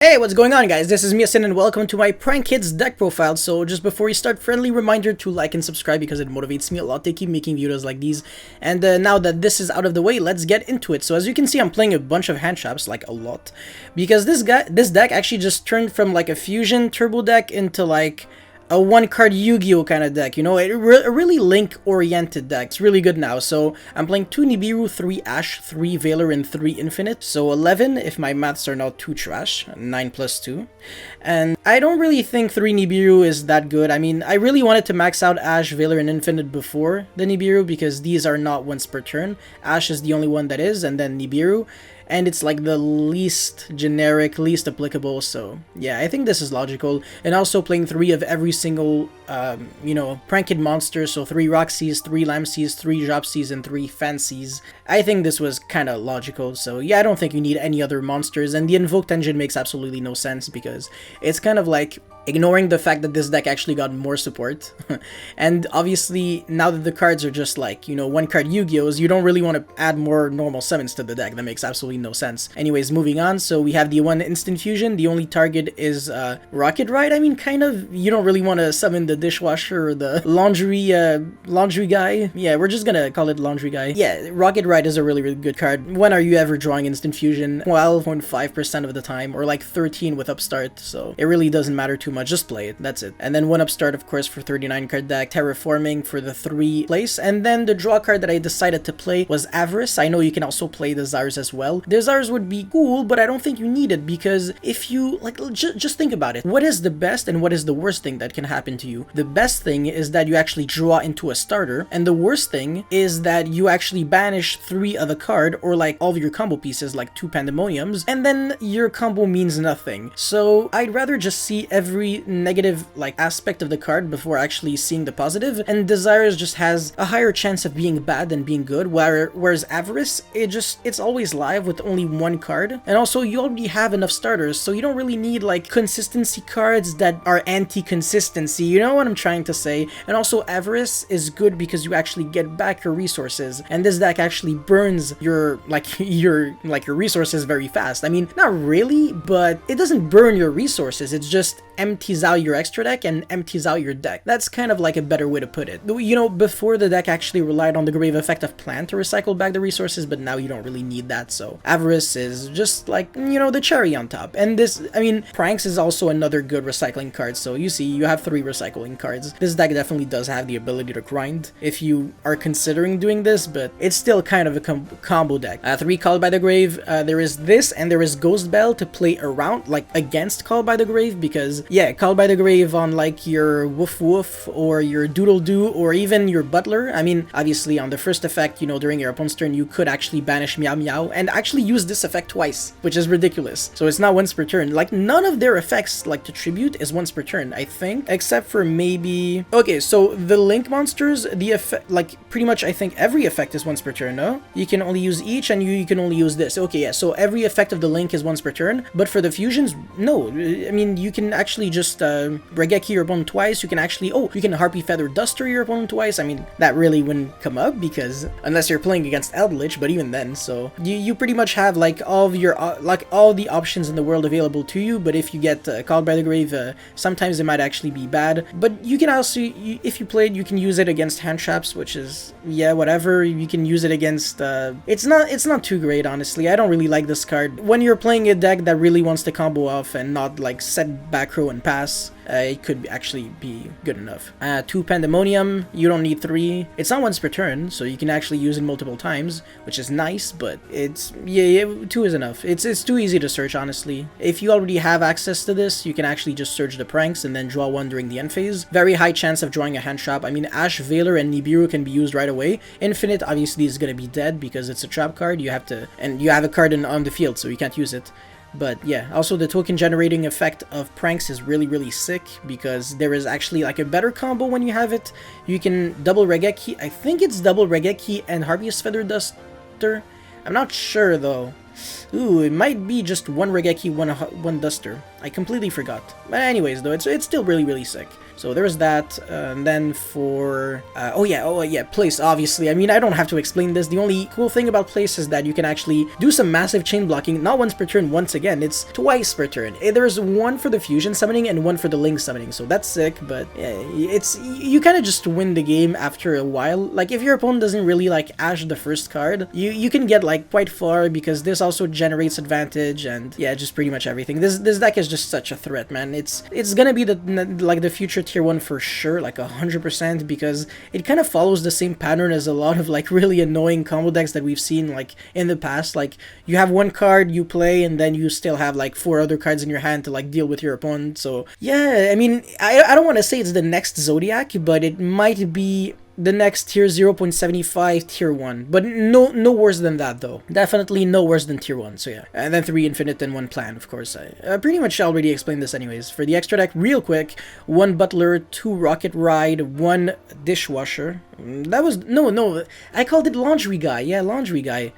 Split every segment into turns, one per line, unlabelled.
Hey, what's going on, guys? This is Miasin and welcome to my Prank Kids deck profile. So just before we start, friendly reminder to like and subscribe because it motivates me a lot to keep making videos like these. And now that this is out of the way, let's get into it. So as you can see, I'm playing a bunch of hand traps, like a lot, because this deck actually just turned from like a fusion turbo deck into like a one-card Yu-Gi-Oh kind of deck, you know, a really Link-oriented deck. It's really good now. So I'm playing 2 Nibiru, 3 Ash, 3 Valor, and 3 Infinite. So 11 if my maths are not too trash, 9 plus 2. And I don't really think 3 Nibiru is that good. I mean, I really wanted to max out Ash, Valor, and Infinite before the Nibiru because these are not once per turn. Ash is the only one that is, and then Nibiru. And it's like the least generic, least applicable, so yeah, I think this is logical. And also playing 3 of every single, you know, Prank Kid monster, so 3 Roxys, 3 Lamseys, 3 Dropsies, and 3 Fancies. I think this was kind of logical, so yeah, I don't think you need any other monsters, and the Invoked engine makes absolutely no sense because it's kind of like ignoring the fact that this deck actually got more support. And obviously, now that the cards are just like, you know, one-card Yu-Gi-Ohs, you don't really want to add more normal summons to the deck. That makes absolutely no sense. Anyways, moving on, so we have the 1 instant fusion. The only target is Rocket Ride. I mean, kind of, you don't really want to summon the dishwasher or the laundry guy. Yeah, we're just gonna call it laundry guy. Yeah, Rocket Ride is a really good card. When are you ever drawing instant fusion? 12.5% of the time, or like 13 with Upstart, so it really doesn't matter too much. Just play it, that's it. And then 1 Upstart, of course, for 39 card deck, Terraforming for the 3 place, and then the draw card that I decided to play was Avarice. I know you can also play Desires as well. Desires would be cool, but I don't think you need it because if you, like, just think about it. What is the best and what is the worst thing that can happen to you? The best thing is that you actually draw into a starter, and the worst thing is that you actually banish 3 of a card, or like all of your combo pieces, like 2 Pandemoniums, and then your combo means nothing. So I'd rather just see every negative like aspect of the card before actually seeing the positive, and Desires just has a higher chance of being bad than being good, whereas Avarice, it's always live with only 1 card, and also you already have enough starters, so you don't really need like consistency cards that are anti-consistency, you know what I'm trying to say. And also Avarice is good because you actually get back your resources, and this deck actually burns your resources very fast. I mean, not really, but it doesn't burn your resources, it's just empties out your extra deck and empties out your deck. That's kind of like a better way to put it. You know, before the deck actually relied on the Grave Effect of Plan to recycle back the resources, but now you don't really need that, so Avarice is just like, you know, the cherry on top. And this, I mean, Pranks is also another good recycling card, so you see, you have 3 recycling cards. This deck definitely does have the ability to grind if you are considering doing this, but it's still kind of a combo deck. 3 Called by the Grave, there is this, and there is Ghost Bell to play around, like, against Called by the Grave, because yeah, Called by the Grave on like your Woof Woof or your Doodle Doo or even your Butler. I mean, obviously on the first effect, you know, during your opponent's turn, you could actually banish Meow Meow and actually use this effect twice, which is ridiculous. So it's not once per turn. Like, none of their effects, like to tribute, is once per turn, I think, except for maybe... Okay, so the Link monsters, the effect, like pretty much I think every effect is once per turn, no? You can only use each, and you can only use this. Okay, yeah, so every effect of the Link is once per turn, but for the fusions, no. I mean, you can actually just Regeki your opponent twice. You can actually, you can Harpy Feather Duster your opponent twice. I mean, that really wouldn't come up because unless you're playing against Eldritch, but even then, so you pretty much have like all of your like all the options in the world available to you. But if you get Called by the Grave, sometimes it might actually be bad. But you can also, if you played, you can use it against hand traps, which is, yeah, whatever. You can use it against it's not too great, honestly. I don't really like this card when you're playing a deck that really wants to combo off and not like set back row and pass. It could actually be good enough. 2 Pandemonium, you don't need 3. It's not once per turn, so you can actually use it multiple times, which is nice, but it's, yeah, 2 is enough. It's too easy to search, honestly. If you already have access to this, you can actually just search the Pranks and then draw 1 during the end phase. Very high chance of drawing a hand trap. I mean, Ash, Valor, and Nibiru can be used right away. Infinite, obviously, is gonna be dead because it's a trap card. You have to, and you have a card on the field, so you can't use it. But yeah, also the token generating effect of Pranks is really sick because there is actually like a better combo when you have it. You can double Regeki, I think it's double Regeki and Harpiest Feather Duster. I'm not sure though. Ooh, it might be just one Regeki, one Duster. I completely forgot. But anyways, though, it's still really, really sick. So there's that, and then for, oh yeah, place, obviously. I mean, I don't have to explain this. The only cool thing about place is that you can actually do some massive chain blocking, not once per turn, once again, it's twice per turn. There's one for the fusion summoning and one for the link summoning, so that's sick, but yeah, you kind of just win the game after a while. Like, if your opponent doesn't really, like, ash the first card, you can get, like, quite far, because this also generates advantage, and yeah, just pretty much everything. This deck is just such a threat, man. It's gonna be the future tier 1 for sure, like 100%, because it kind of follows the same pattern as a lot of like really annoying combo decks that we've seen like in the past. Like, you have one card you play and then you still have like 4 other cards in your hand to like deal with your opponent. So yeah, I mean, I don't want to say it's the next Zodiac, but it might be the next tier 0.75 tier 1, but no worse than that though. Definitely no worse than tier 1, so yeah. And then 3 infinite and 1 plan, of course. I pretty much already explained this anyways. For the extra deck, real quick, 1 butler, 2 rocket ride, 1 dishwasher. That was, no, I called it laundry guy. Yeah, laundry guy.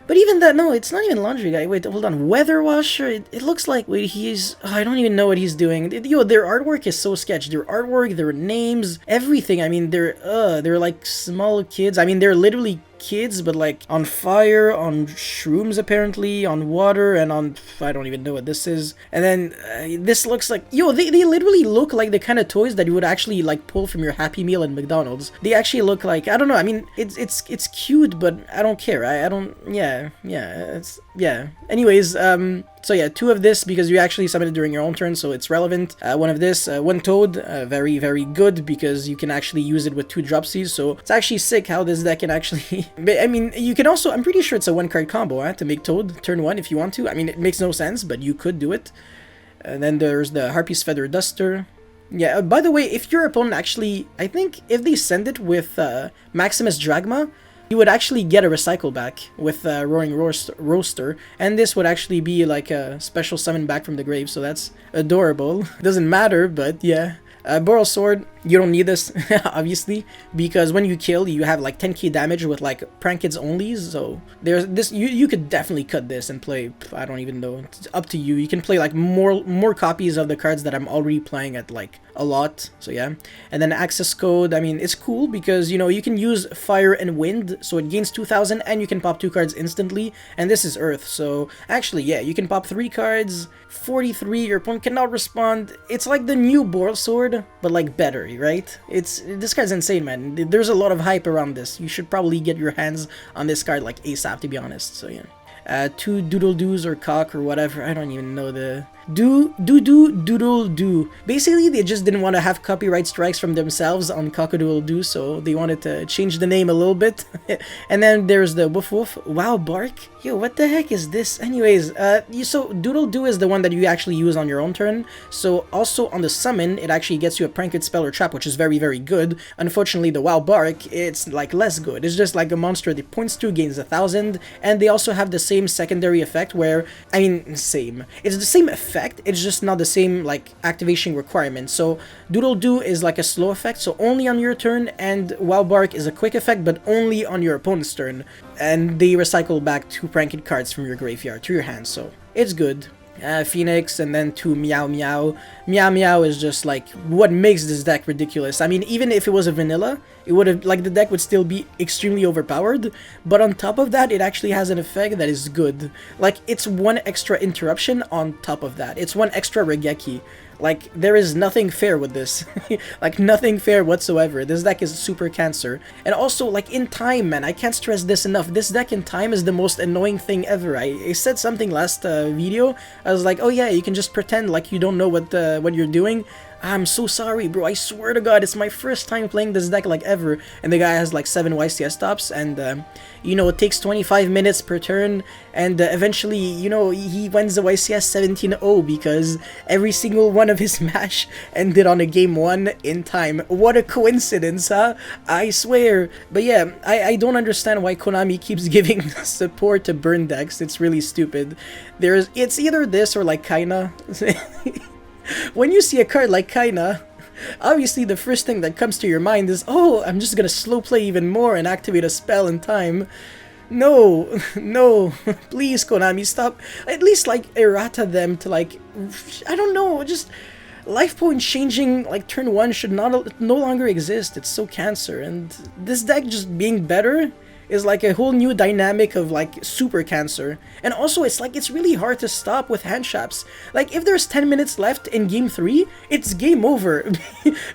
But even that, no, it's not even laundry guy. Wait, hold on. Weather washer? It looks like, wait, he's, oh, I don't even know what he's doing. Yo, their artwork is so sketch. Their artwork, their names, everything. I mean, they're like small kids. I mean, they're literally kids, but like on fire, on shrooms apparently, on water, and on, I don't even know what this is. And then this looks like, yo, they literally look like the kind of toys that you would actually like pull from your Happy Meal at McDonald's. They actually look like, I don't know, I mean, it's cute, but I don't care. I don't, yeah, it's, yeah. Anyways, so yeah, 2 of this because you actually summon it during your own turn, so it's relevant. 1 of this, 1 Toad, very, very good because you can actually use it with 2 Dropsies, so it's actually sick how this deck can actually... I mean, you can also, I'm pretty sure it's a 1-card combo, to make Toad turn 1 if you want to. I mean, it makes no sense, but you could do it. And then there's the Harpy's Feather Duster. Yeah, by the way, if your opponent actually... I think if they send it with Maximus Dragma, you would actually get a recycle back with Roaring Roaster, and this would actually be like a special summon back from the grave, so that's adorable. Doesn't matter, but yeah. Boral Sword, you don't need this, obviously, because when you kill, you have like 10k damage with like Prank Kids only, so there's this, you could definitely cut this and play, I don't even know, it's up to you. You can play like more copies of the cards that I'm already playing at like a lot, so yeah. And then access code, I mean, it's cool because, you know, you can use fire and wind, so it gains 2000 and you can pop 2 cards instantly, and this is earth, so actually, yeah, you can pop 3 cards, 43, your opponent cannot respond. It's like the new Boral Sword, but like better, right? This card's insane, man. There's a lot of hype around this. You should probably get your hands on this card like ASAP, to be honest, so yeah. 2 Doodle Doos or Cock or whatever, I don't even know the... Doodle Do. Basically, they just didn't want to have copyright strikes from themselves on Cock-a-doodle-doo, so they wanted to change the name a little bit. And then there's the Woof Woof. Wow, Bark? Yo, what the heck is this? Anyways, so Doodle Do is the one that you actually use on your own turn. So also on the summon, it actually gets you a Pranked Spell or Trap, which is very, very good. Unfortunately, the Wow Bark, it's like less good. It's just like a monster that points to, gains 1000, and they also have the same secondary effect where, I mean, same. It's the same effect. It's just not the same like activation requirement. So Doodle Do is like a slow effect, so only on your turn, and Wow Bark is a quick effect, but only on your opponent's turn. And they recycle back 2 Pranked cards from your graveyard to your hand, so it's good. Phoenix, and then 2 Meow Meow. Meow Meow is just like what makes this deck ridiculous. I mean, even if it was a vanilla, it would have, like, the deck would still be extremely overpowered, but on top of that, it actually has an effect that is good. Like, it's 1 extra interruption on top of that. It's 1 extra Regeki. Like, there is nothing fair with this. Like, nothing fair whatsoever. This deck is super cancer. And also, like, in time, man, I can't stress this enough. This deck in time is the most annoying thing ever. I said something last video. I was like, oh yeah, you can just pretend like you don't know what you're doing. I'm so sorry, bro. I swear to God, it's my first time playing this deck, like, ever. And the guy has, like, 7 YCS stops, and, you know, it takes 25 minutes per turn, and eventually, you know, he wins the YCS 17-0 because every single one of his match ended on a game 1 in time. What a coincidence, huh? I swear. But yeah, I don't understand why Konami keeps giving support to burn decks. It's really stupid. It's either this or, like, Kaina. When you see a card like Kaina, obviously the first thing that comes to your mind is, oh, I'm just gonna slow play even more and activate a spell in time. No, no, please, Konami, stop. At least, like, errata them to, like, I don't know, just life point changing, like, turn 1 should no longer exist. It's so cancer, and this deck just being better is like a whole new dynamic of like super cancer. And also it's like it's really hard to stop with hand traps. Like if there's 10 minutes left in game 3, it's game over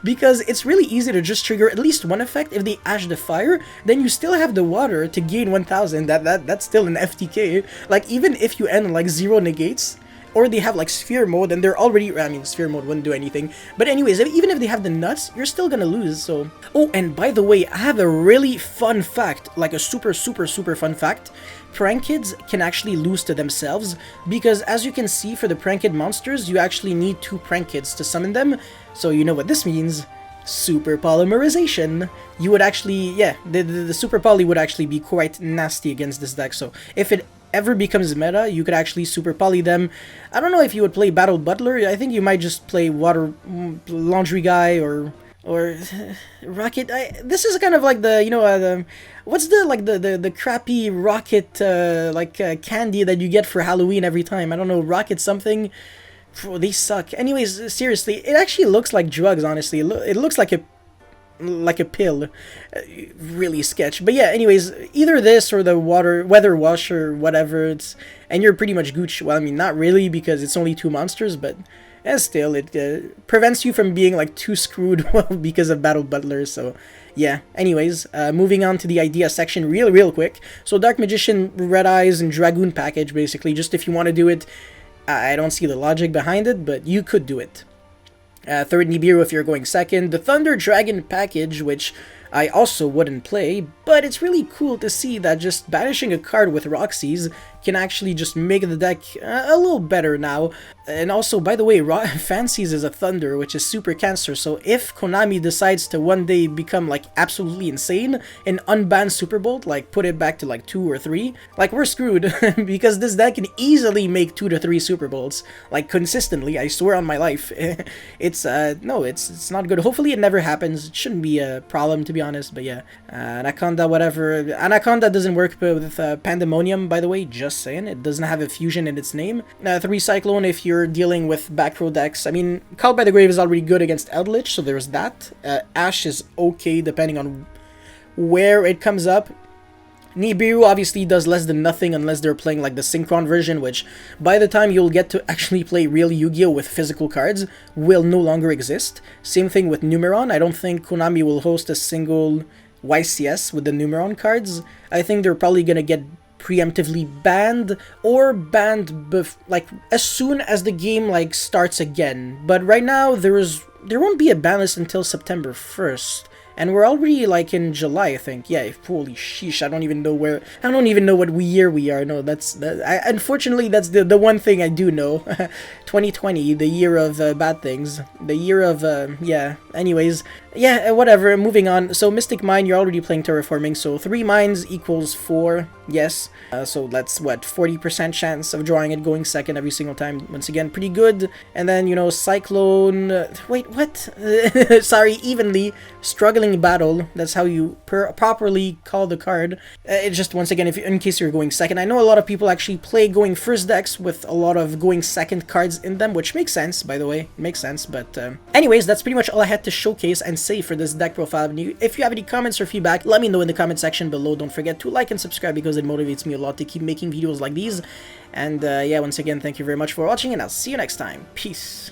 because it's really easy to just trigger at least one effect. If they Ash the Fire, then you still have the water to gain 1000. That's still an FTK. Like even if you end like 0 negates, or they have like sphere mode and they're already, I mean sphere mode wouldn't do anything, but anyways, even if they have the nuts, you're still gonna lose. So oh, and by the way, I have a really fun fact, like a super fun fact. Prank Kids can actually lose to themselves because as you can see, for the Prank Kid monsters you actually need 2 Prank Kids to summon them. So you know what this means. Super polymerization. You would actually, yeah, the super poly would actually be quite nasty against this deck. So if it ever becomes meta, you could actually super poly them. I don't know if you would play Battle Butler. I think you might just play Water Laundry Guy or Rocket. This is kind of like the, you know, the what's the like the crappy rocket candy that you get for Halloween every time. I don't know, Rocket something. They suck. Anyways, seriously, it actually looks like drugs. Honestly, it looks like a pill. Really sketch. But yeah, anyways, either this or the weather wash or whatever, it's, and you're pretty much Gooch. Well, I mean, not really, because it's only 2 monsters, but still, it prevents you from being like too screwed because of Battle Butler. So yeah, anyways, moving on to the idea section real quick. So Dark Magician, Red Eyes, and Dragoon package, basically, just if you want to do it. I don't see the logic behind it, but you could do it. Third Nibiru if you're going second. The Thunder Dragon package, which I also wouldn't play, but it's really cool to see that just banishing a card with Roxy's can actually just make the deck a little better now. And also, by the way, Fancies is a Thunder, which is super cancer, so if Konami decides to one day become like absolutely insane and unban Super Bolt, like put it back to like 2 or 3, like we're screwed because this deck can easily make 2 to 3 Super Bolts, like consistently, I swear on my life. It's no, it's not good. Hopefully it never happens. It shouldn't be a problem, to be honest, but yeah. Anaconda, whatever. Anaconda doesn't work with Pandemonium, by the way, just saying. It doesn't have a fusion in its name. 3 Cyclone if you're dealing with back row decks. I mean, Called by the Grave is already good against Eldritch, so there's that. Ash is okay depending on where it comes up. Nibiru obviously does less than nothing unless they're playing like the Synchron version, which by the time you'll get to actually play real Yu-Gi-Oh! With physical cards will no longer exist. Same thing with Numeron. I don't think Konami will host a single YCS with the Numeron cards. I think they're probably gonna get preemptively banned or banned like as soon as the game like starts again. But right now there won't be a ban list until September 1st. And we're already like in July, I think. Yeah, holy sheesh, I don't even know what year we are. No, unfortunately, that's the one thing I do know. 2020, the year of bad things. The year of, yeah, anyways. Yeah, whatever, moving on. So Mystic Mine, you're already playing Terraforming, so 3 mines equals 4, yes. So that's, what, 40% chance of drawing it going second every single time. Once again, pretty good. And then, you know, Cyclone, wait, what? Sorry, Evenly, Struggling Battle, that's how you properly call the card. It just, once again, in case you're going second. I know a lot of people actually play going first decks with a lot of going second cards in them, which makes sense, by the way. Makes sense, but anyways, that's pretty much all I had to showcase and say for this deck profile. If you have any comments or feedback, let me know in the comment section below. Don't forget to like and subscribe because it motivates me a lot to keep making videos like these. And yeah, once again, thank you very much for watching, and I'll see you next time. Peace.